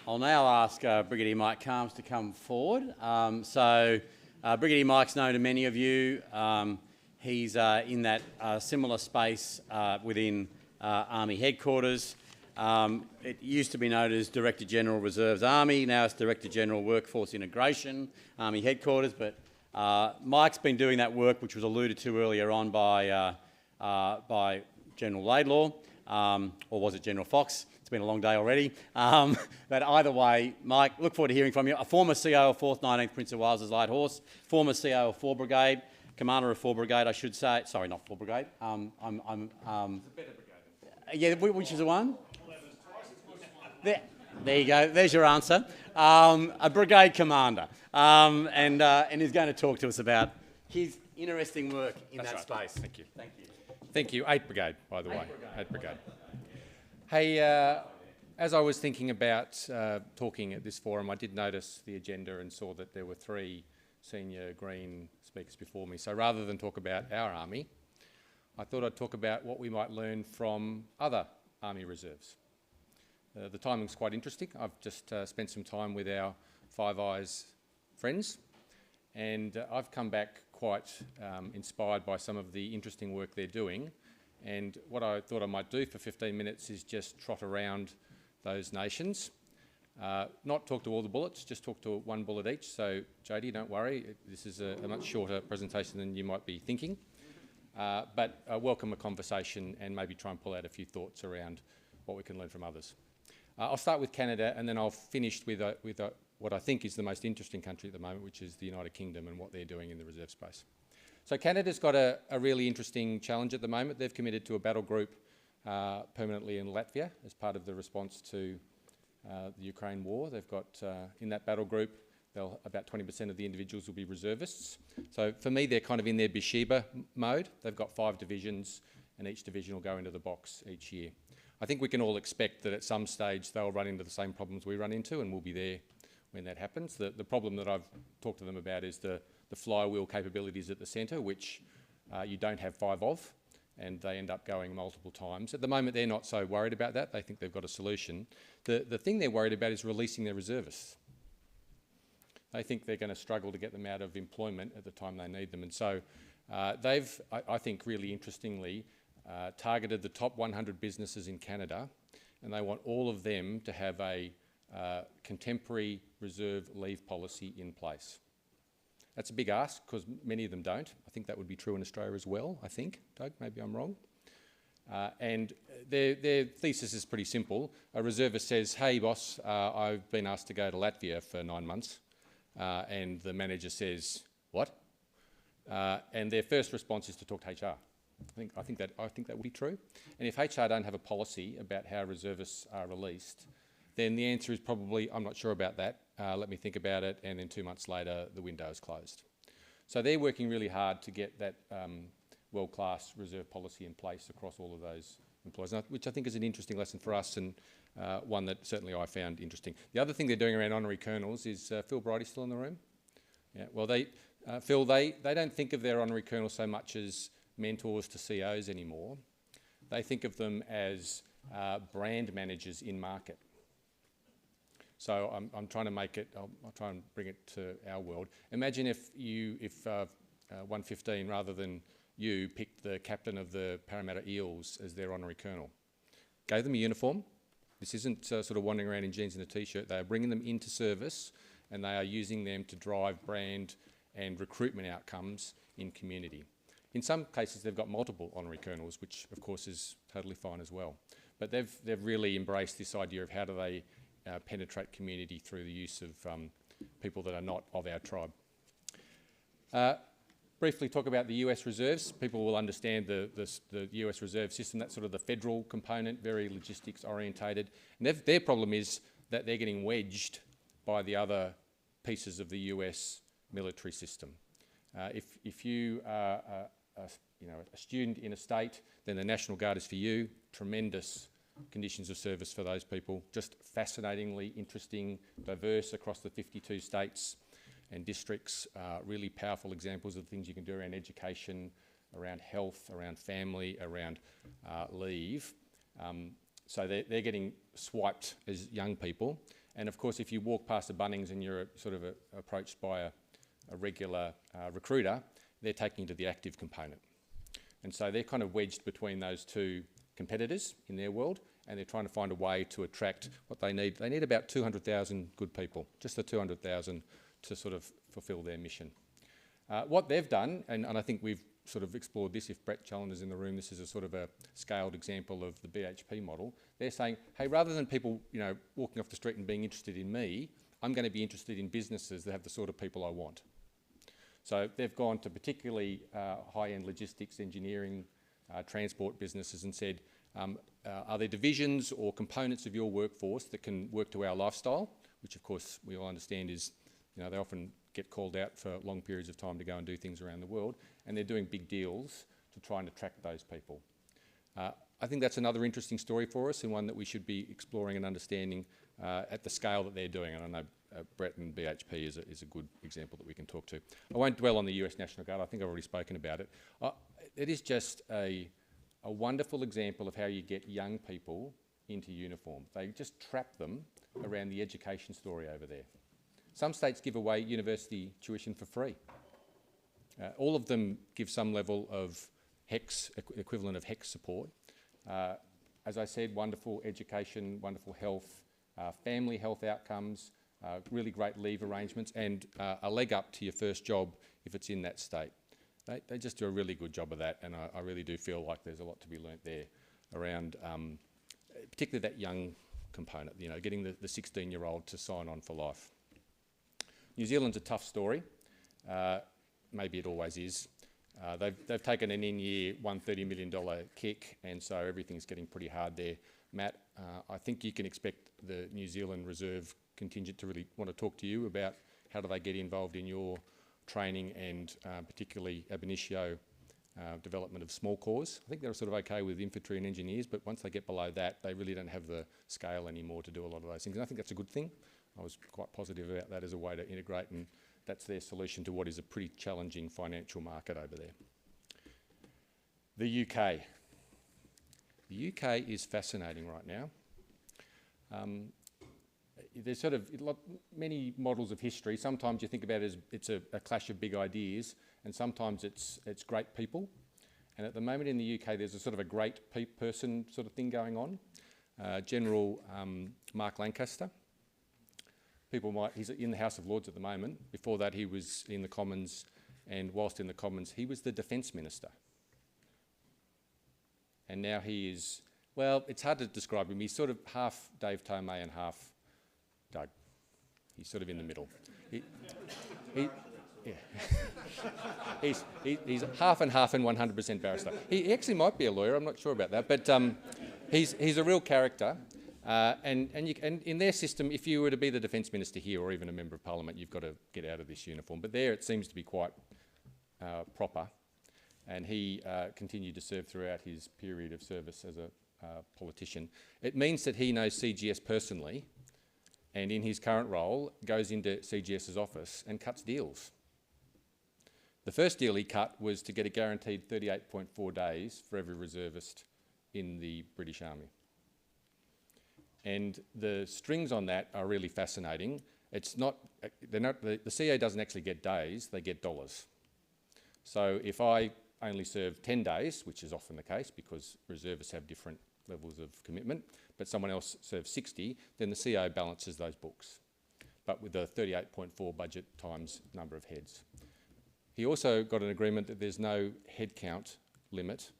I'll now ask Brigadier Mike Calmes to come forward. Brigadier Mike's known to many of you. He's in that similar space within Army Headquarters. It used to be known as Director General Reserves Army, now it's Director General Workforce Integration, Army Headquarters, but Mike's been doing that work, which was alluded to earlier on by General Laidlaw, or was it General Fox? It's been a long day already. But either way, Mike, look forward to hearing from you. A former CO of 4th 19th Prince of Wales's Light Horse, former CO of 4 Brigade, Commander of 4 Brigade, I should say. Sorry, not 4 Brigade. It's a better brigade. Yeah, which is the one? There you go. There's your answer. A brigade commander, and he's going to talk to us about his interesting work in that space. Thank you. Thank you. Thank you. 8th Brigade, by the way. 8th Brigade. Hey, as I was thinking about talking at this forum, I did notice the agenda and saw that there were 3 senior Green speakers before me. So rather than talk about our Army, I thought I'd talk about what we might learn from other Army reserves. The timing's quite interesting. I've just spent some time with our Five Eyes friends, and I've come back quite inspired by some of the interesting work they're doing. And what I thought I might do for 15 minutes is just trot around those nations. Not talk to all the bullets, just talk to one bullet each. So, Jodie, don't worry, this is a much shorter presentation than you might be thinking. But I welcome a conversation and maybe try and pull out a few thoughts around what we can learn from others. I'll start with Canada, and then I'll finish with what I think is the most interesting country at the moment, which is the United Kingdom and what they're doing in the reserve space. So Canada's got a really interesting challenge at the moment. They've committed to a battle group permanently in Latvia as part of the response to the Ukraine war. They've got, in that battle group, about 20% of the individuals will be reservists. So for me, they're kind of in their Beersheba mode. They've got 5 divisions, and each division will go into the box each year. I think we can all expect that at some stage they'll run into the same problems we run into, and we'll be there when that happens. The problem that I've talked to them about is the flywheel capabilities at the centre, which you don't have 5 of, and they end up going multiple times. At the moment, they're not so worried about that. They think they've got a solution. The thing they're worried about is releasing their reservists. They think they're going to struggle to get them out of employment at the time they need them. And so they've, I think really interestingly, targeted the top 100 businesses in Canada, and they want all of them to have a contemporary reserve leave policy in place. That's a big ask because many of them don't. I think that would be true in Australia as well, I think. Doug, maybe I'm wrong. And their thesis is pretty simple. A reservist says, hey boss, I've been asked to go to Latvia for 9 months. And the manager says, what? And their first response is to talk to HR. I think that would be true. And if HR don't have a policy about how reservists are released, then the answer is probably, I'm not sure about that, let me think about it, and then 2 months later the window is closed. So they're working really hard to get that world-class reserve policy in place across all of those employers, which I think is an interesting lesson for us, and one that certainly I found interesting. The other thing they're doing around honorary colonels is, Phil Bridie still in the room? Yeah, well, Phil, they don't think of their honorary colonels so much as mentors to COs anymore. They think of them as brand managers in market. So I'm trying to make it, I'll try and bring it to our world. Imagine if 115, rather than you, picked the captain of the Parramatta Eels as their honorary colonel. Gave them a uniform. This isn't sort of wandering around in jeans and a t-shirt. They are bringing them into service, and they are using them to drive brand and recruitment outcomes in community. In some cases, they've got multiple honorary colonels, which of course is totally fine as well. But they've really embraced this idea of how do they penetrate community through the use of people that are not of our tribe. Briefly talk about the US reserves. People will understand the US reserve system. That's sort of the federal component, very logistics orientated. And their problem is that they're getting wedged by the other pieces of the US military system. If you are a student in a state, then the National Guard is for you. Tremendous conditions of service for those people. Just fascinatingly interesting, diverse across the 52 states and districts. Really powerful examples of things you can do around education, around health, around family, around leave. So they're getting swiped as young people. And of course, if you walk past the Bunnings and you're sort of approached by a regular recruiter, they're taking you to the active component. And so they're kind of wedged between those two competitors in their world, and they're trying to find a way to attract what they need. They need about 200,000 good people, just the 200,000 to sort of fulfil their mission. What they've done, and I think we've sort of explored this, if Brett Challender's in the room, this is a sort of a scaled example of the BHP model. They're saying, hey, rather than people, you know, walking off the street and being interested in me, I'm going to be interested in businesses that have the sort of people I want. So they've gone to particularly high-end logistics, engineering, transport businesses and said, are there divisions or components of your workforce that can work to our lifestyle, which of course we all understand is, you know, they often get called out for long periods of time to go and do things around the world, and they're doing big deals to try and attract those people. I think that's another interesting story for us and one that we should be exploring and understanding at the scale that they're doing. And I know Brett and BHP is a good example that we can talk to. I won't dwell on the US National Guard. I think I've already spoken about it. It is just a wonderful example of how you get young people into uniform. They just trap them around the education story over there. Some states give away university tuition for free. All of them give some level of HECS, equivalent of HECS support. As I said, wonderful education, wonderful health, family health outcomes, really great leave arrangements, and a leg up to your first job if it's in that state. They just do a really good job of that, and I really do feel like there's a lot to be learnt there around particularly that young component, you know, getting the 16-year-old to sign on for life. New Zealand's a tough story. Maybe it always is. They've taken an in-year $130 million kick, and so everything's getting pretty hard there. Matt, I think you can expect the New Zealand Reserve contingent to really want to talk to you about how do they get involved in your training and particularly ab initio development of small corps. I think they're sort of okay with infantry and engineers, but once they get below that, they really don't have the scale anymore to do a lot of those things. And I think that's a good thing. I was quite positive about that as a way to integrate, and that's their solution to what is a pretty challenging financial market over there. The UK. The UK is fascinating right now. There's sort of many models of history. Sometimes you think about it as it's a clash of big ideas, and sometimes it's great people. And at the moment in the UK, there's a sort of a great person sort of thing going on. General Mark Lancaster. He's in the House of Lords at the moment. Before that, he was in the Commons, and whilst in the Commons, he was the Defence Minister. And now he is, well, it's hard to describe him. He's sort of half Dave Tomei and half Doug. He's sort of in the middle. He's half and 100% barrister. He actually might be a lawyer, I'm not sure about that, but he's a real character. And in their system, if you were to be the Defence Minister here or even a Member of Parliament, you've got to get out of this uniform. But there it seems to be quite proper. And he continued to serve throughout his period of service as a politician. It means that he knows CGS personally, and in his current role, goes into CGS's office and cuts deals. The first deal he cut was to get a guaranteed 38.4 days for every reservist in the British Army. And the strings on that are really fascinating. It's not, the CA doesn't actually get days, they get dollars. So if I only serve 10 days, which is often the case because reservists have different levels of commitment, but someone else serves 60, then the CA balances those books, but with the 38.4 budget times number of heads. He also got an agreement that there's no headcount limit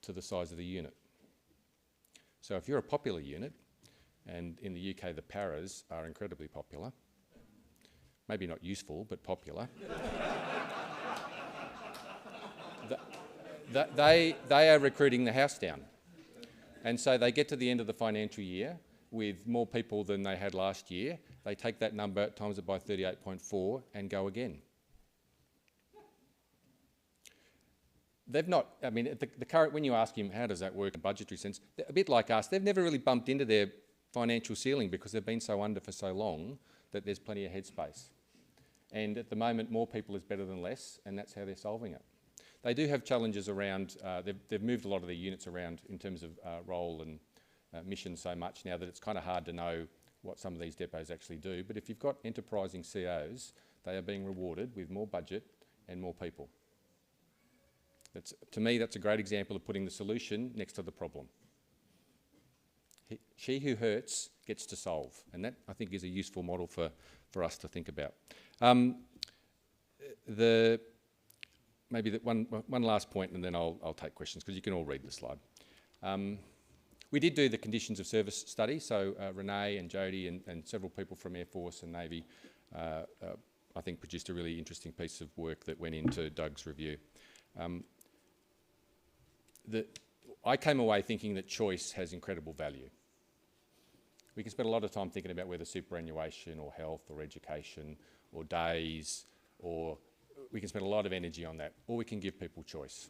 to the size of the unit. So if you're a popular unit, and in the UK the paras are incredibly popular, maybe not useful, but popular, they are recruiting the house down. And so they get to the end of the financial year with more people than they had last year. They take that number, times it by 38.4 and go again. They've not, I mean, the current, when you ask him how does that work in a budgetary sense, a bit like us, they've never really bumped into their financial ceiling because they've been so under for so long that there's plenty of headspace. And at the moment, more people is better than less, and that's how they're solving it. They do have challenges around, they've moved a lot of their units around in terms of role and mission so much now that it's kind of hard to know what some of these depots actually do. But if you've got enterprising CEOs, they are being rewarded with more budget and more people. To me, that's a great example of putting the solution next to the problem. She who hurts gets to solve, and that, I think, is a useful model for us to think about. Maybe one last point, and then I'll take questions, because you can all read the slide. We did do the conditions of service study, so Renee and Jody and several people from Air Force and Navy, I think, produced a really interesting piece of work that went into Doug's review. I came away thinking that choice has incredible value. We can spend a lot of time thinking about whether superannuation or health or education or days, or we can spend a lot of energy on that, or we can give people choice.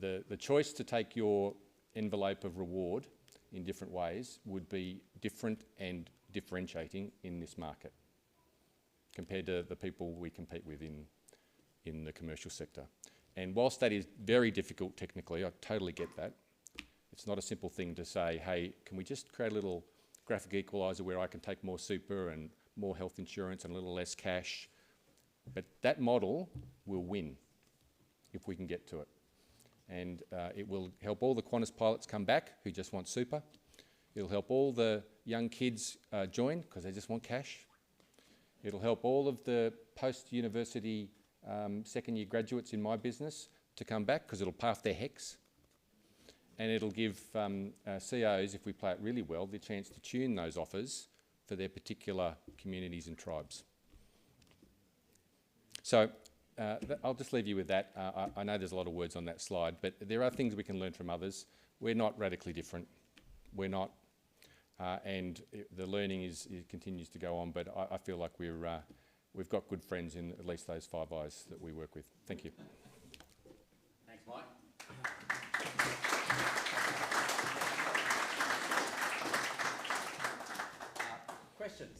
The choice to take your envelope of reward in different ways would be different and differentiating in this market compared to the people we compete with in the commercial sector. And whilst that is very difficult technically, I totally get that. It's not a simple thing to say, hey, can we just create a little graphic equaliser where I can take more super and more health insurance and a little less cash? But that model will win if we can get to it. And it will help all the Qantas pilots come back who just want super. It'll help all the young kids join because they just want cash. It'll help all of the post-university second-year graduates in my business to come back because it'll pay off their HECS. And it'll give CEOs, if we play it really well, the chance to tune those offers for their particular communities and tribes. So I'll just leave you with that. I know there's a lot of words on that slide, but there are things we can learn from others. We're not radically different. We're not. And the learning continues to go on, but I feel like we've got good friends in at least those Five Eyes that we work with. Thank you. Thanks, Mike. Questions?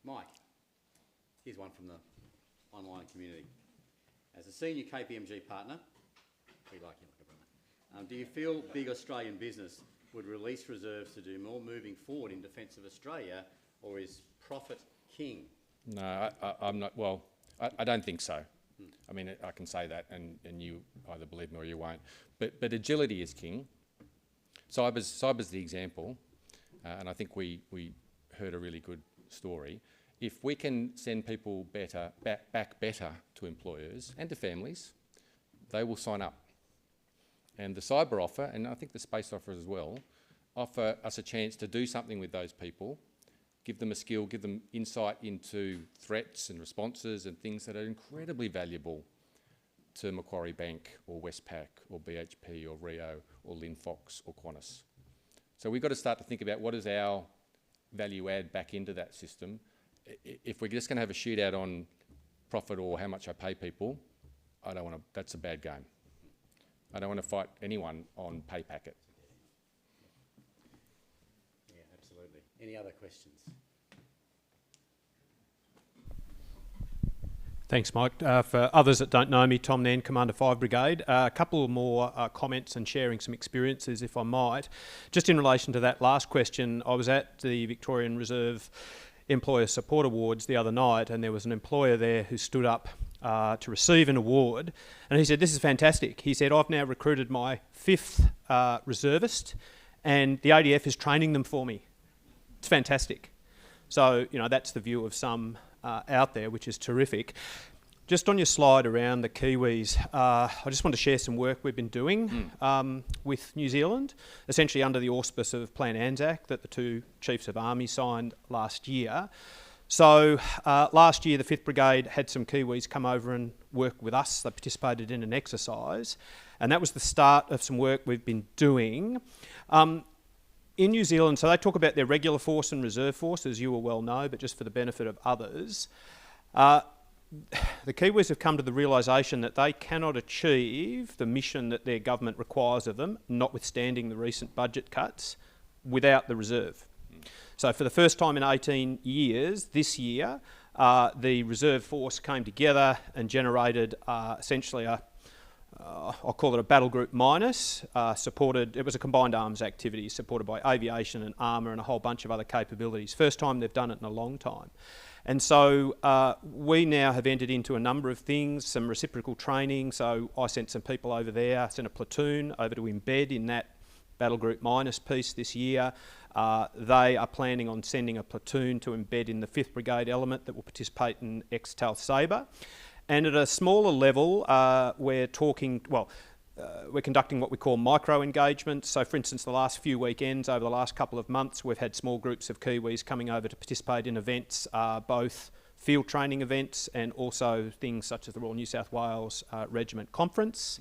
Mike, here's one from the online community. As a senior KPMG partner, we like you like a brother. Do you feel big Australian business would release reserves to do more moving forward in defence of Australia, or is profit king? No, I'm not. Well, I don't think so. I mean, I can say that, and you either believe me or you won't. But agility is king. Cyber's the example, and I think we heard a really good story. If we can send people back better to employers and to families, they will sign up. And the cyber offer, and I think the space offer as well, offer us a chance to do something with those people, give them a skill, give them insight into threats and responses and things that are incredibly valuable to Macquarie Bank or Westpac or BHP or Rio or Linfox or Qantas. So we've got to start to think about what is our value add back into that system. If we're just going to have a shootout on profit or how much I pay people, I don't want to. That's a bad game. I don't want to fight anyone on pay packet. Yeah, absolutely. Any other questions? Thanks, Mike. For others that don't know me, Tom Nairn, Commander 5 Brigade. A couple more comments and sharing some experiences, if I might. Just in relation to that last question, I was at the Victorian Reserve Employer Support Awards the other night, and there was an employer there who stood up to receive an award, and he said, "This is fantastic." He said, "I've now recruited my 5th reservist, and the ADF is training them for me." It's fantastic. So, you know, that's the view of some out there, which is terrific. Just on your slide around the Kiwis, I just want to share some work we've been doing with New Zealand, essentially under the auspice of Plan ANZAC that the 2 Chiefs of Army signed last year. So last year the 5th Brigade had some Kiwis come over and work with us. They participated in an exercise, and that was the start of some work we've been doing. In New Zealand, so they talk about their regular force and reserve force, as you will well know, but just for the benefit of others, the Kiwis have come to the realisation that they cannot achieve the mission that their government requires of them, notwithstanding the recent budget cuts, without the reserve. So for the first time in 18 years, this year, the reserve force came together and generated essentially I'll call it a battle group minus, it was a combined arms activity supported by aviation and armour and a whole bunch of other capabilities. First time they've done it in a long time. And so we now have entered into a number of things, some reciprocal training. So I sent some people over there, I sent a platoon over to embed in that battle group minus piece this year. They are planning on sending a platoon to embed in the 5th Brigade element that will participate in ex-Talth Sabre. And at a smaller level, we're conducting what we call micro engagements. So for instance, the last few weekends, over the last couple of months, we've had small groups of Kiwis coming over to participate in events, both field training events and also things such as the Royal New South Wales Regiment Conference.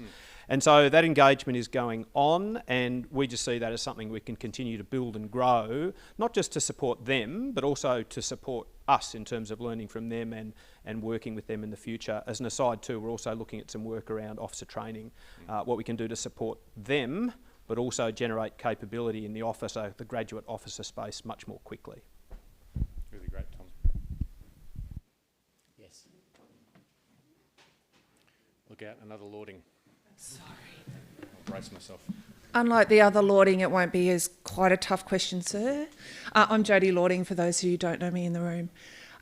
And so that engagement is going on, and we just see that as something we can continue to build and grow, not just to support them, but also to support us in terms of learning from them and working with them in the future. As an aside too, we're also looking at some work around officer training, what we can do to support them, but also generate capability in the graduate officer space much more quickly. Really great, Tom. Yes. Look out, another lauding. Sorry. I'll brace myself. Unlike the other lauding, it won't be as quite a tough question, sir. I'm Jodie Lauding, for those who don't know me in the room.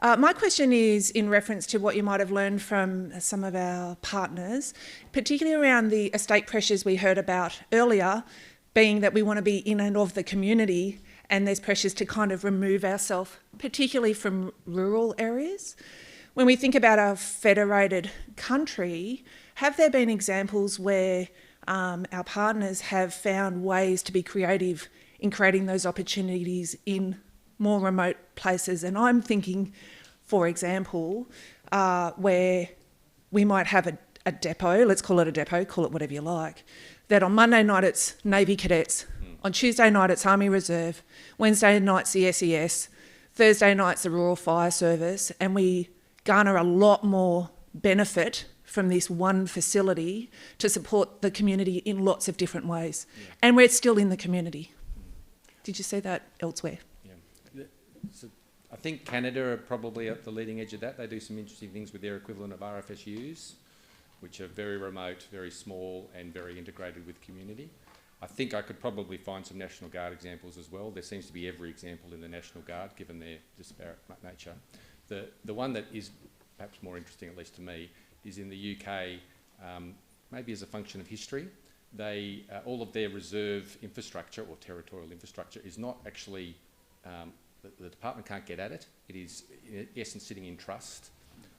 My question is in reference to what you might have learned from some of our partners, particularly around the estate pressures we heard about earlier, being that we want to be in and of the community, and there's pressures to kind of remove ourselves, particularly from rural areas. When we think about our federated country, have there been examples where our partners have found ways to be creative in creating those opportunities in more remote places? And I'm thinking, for example, where we might have a depot, let's call it a depot, call it whatever you like, that on Monday night it's Navy cadets, on Tuesday night it's Army Reserve, Wednesday night's the SES, Thursday night's the Rural Fire Service, and we garner a lot more benefit from this one facility to support the community in lots of different ways. Yeah. And we're still in the community. Did you see that elsewhere? Yeah. So I think Canada are probably at the leading edge of that. They do some interesting things with their equivalent of RFSUs, which are very remote, very small and very integrated with community. I think I could probably find some National Guard examples as well. There seems to be every example in the National Guard, given their disparate nature. The one that is perhaps more interesting, at least to me, is in the UK, maybe as a function of history. All of their reserve infrastructure or territorial infrastructure is not actually, the department can't get at it. It is in essence sitting in trust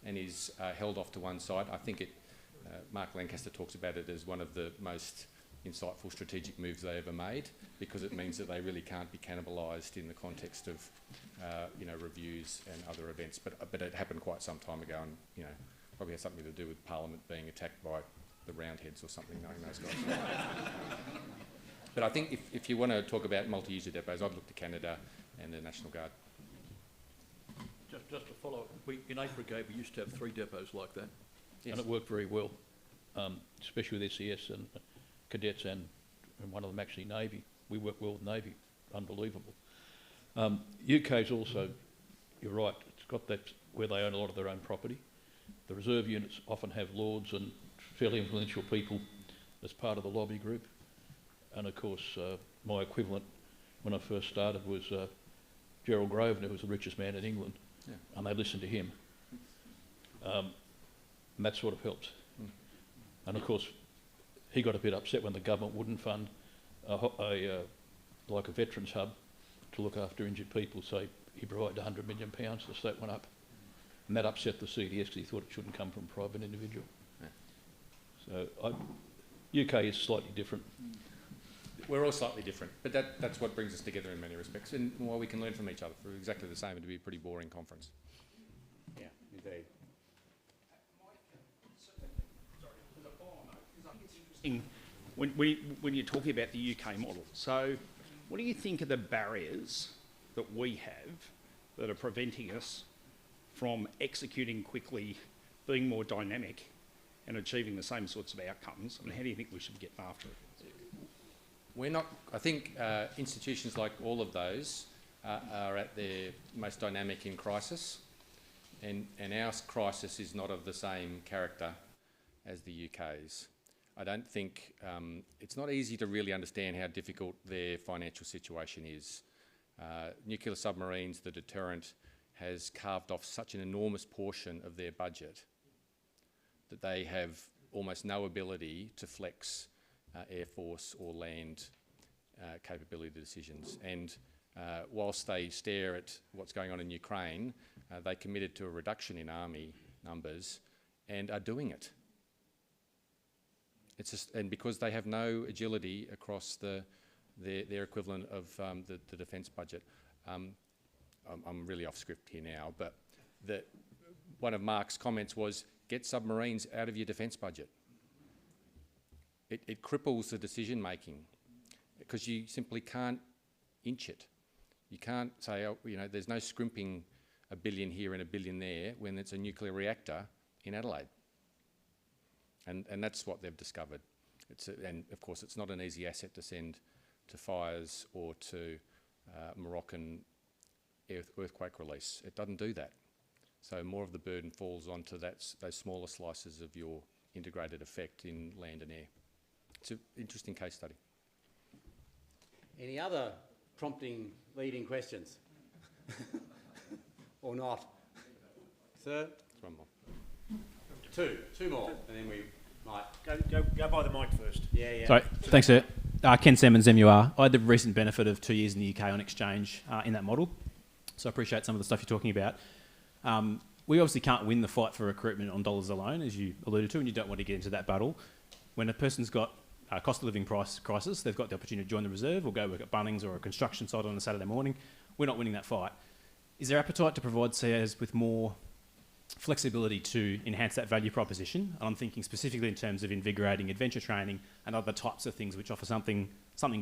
and is held off to one side. I think Mark Lancaster talks about it as one of the most insightful strategic moves they ever made, because it means that they really can't be cannibalised in the context of reviews and other events. But it happened quite some time ago, and probably has something to do with Parliament being attacked by the Roundheads or something, knowing those guys. But I think if you want to talk about multi-user depots, I've looked to Canada and the National Guard. Just to follow up, in 8th Brigade we used to have 3 depots like that, Yes. and it worked very well, especially with SES and cadets and one of them actually Navy. We work well with Navy, unbelievable. UK's also, you're right, it's got that where they own a lot of their own property. The reserve units often have lords and fairly influential people as part of the lobby group. And of course, my equivalent when I first started was Gerald Grosvenor, who was the richest man in England, and they listened to him. And that sort of helped. And of course, he got a bit upset when the government wouldn't fund like a veterans hub to look after injured people, so he provided £100 million, so that went up. And that upset the CDS because he thought it shouldn't come from a private individual. Yeah. So UK is slightly different. We're all slightly different, but that's what brings us together in many respects, and while we can learn from each other for exactly the same, it'd be a pretty boring conference. Yeah, indeed. When you're talking about the UK model, so what do you think are the barriers that we have that are preventing us from executing quickly, being more dynamic and achieving the same sorts of outcomes? I mean, how do you think we should get after it? We're not, I think institutions like all of those are at their most dynamic in crisis, and our crisis is not of the same character as the UK's. I don't think it's not easy to really understand how difficult their financial situation is. Nuclear submarines, the deterrent, has carved off such an enormous portion of their budget that they have almost no ability to flex Air Force or land capability decisions. And whilst they stare at what's going on in Ukraine, they committed to a reduction in army numbers and are doing it. It's just, and because they have no agility across their equivalent of the defence budget. I'm really off script here now, but one of Mark's comments was, get submarines out of your defence budget. It cripples the decision making because you simply can't inch it. You can't say, oh, you know, there's no scrimping $1 billion here and $1 billion there when it's a nuclear reactor in Adelaide. And that's what they've discovered. And of course, it's not an easy asset to send to fires or to Moroccan earthquake release. It doesn't do that. So more of the burden falls onto those smaller slices of your integrated effect in land and air. It's an interesting case study. Any other prompting, leading questions? Or not? Sir? One more. Two more, and then we might... Go by the mic first. Yeah. Sorry, thanks, sir. Ken Simmons, MUR. I had the recent benefit of 2 years in the UK on exchange in that model, so I appreciate some of the stuff you're talking about. We obviously can't win the fight for recruitment on dollars alone, as you alluded to, and you don't want to get into that battle. When a person's got a cost of living crisis, they've got the opportunity to join the reserve or go work at Bunnings or a construction site on a Saturday morning. We're not winning that fight. Is there appetite to provide CAs with more flexibility to enhance that value proposition? And I'm thinking specifically in terms of invigorating adventure training and other types of things which offer something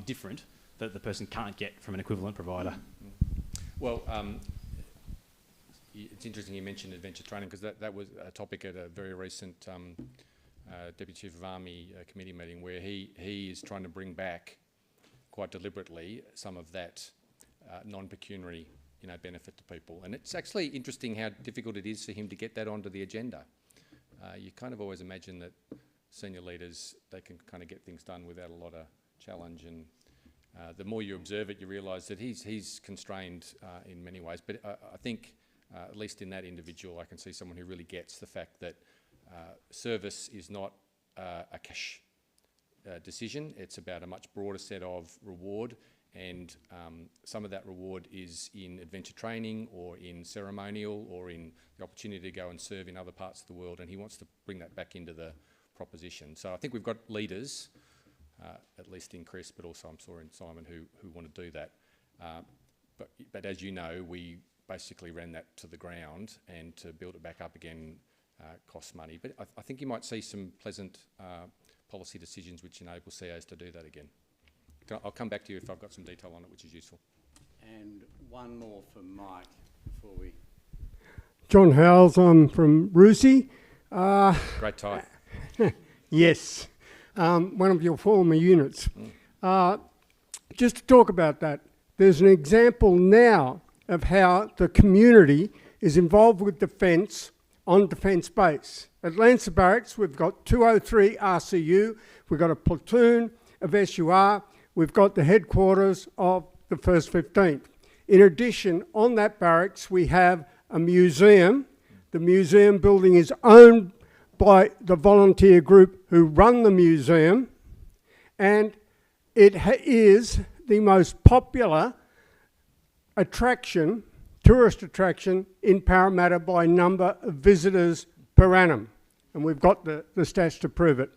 different that the person can't get from an equivalent provider. Well, it's interesting you mentioned adventure training because that was a topic at a very recent Deputy Chief of Army committee meeting where he is trying to bring back quite deliberately some of that non-pecuniary benefit to people. And it's actually interesting how difficult it is for him to get that onto the agenda. You kind of always imagine that senior leaders, they can kind of get things done without a lot of challenge, and the more you observe it, you realise that he's constrained in many ways. But I think, at least in that individual, I can see someone who really gets the fact that service is not a cash decision. It's about a much broader set of reward, and some of that reward is in adventure training or in ceremonial or in the opportunity to go and serve in other parts of the world, and he wants to bring that back into the proposition. So I think we've got leaders, at least in Chris, but also I'm sure in Simon, who want to do that. But as you know, we basically ran that to the ground, and to build it back up again costs money. But I think you might see some pleasant policy decisions which enable CAs to do that again. I'll come back to you if I've got some detail on it, which is useful. And one more for Mike before we... John Howells, I'm from Roosie. Great tie. Yes, one of your former units. Just to talk about that, there's an example now of how the community is involved with defence on defence base. At Lancer Barracks, we've got 203 RCU, we've got a platoon of SUR, we've got the headquarters of the 1st 15th. In addition, on that barracks, we have a museum. The museum building is owned by the volunteer group who run the museum, and it is the most popular attraction, tourist attraction in Parramatta by number of visitors per annum. And we've got the stats to prove it.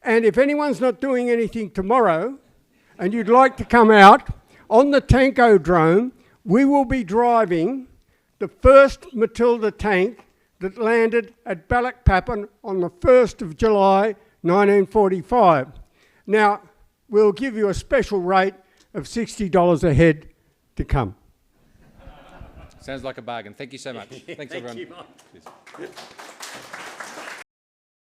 And if anyone's not doing anything tomorrow, and you'd like to come out, on the Tankodrome, we will be driving the first Matilda tank that landed at Balikpapan on the 1st of July 1945. Now, we'll give you a special rate of $60 a head to come. Sounds like a bargain. Thank you so much. Thanks, everyone. Thank you, Mike. Cheers.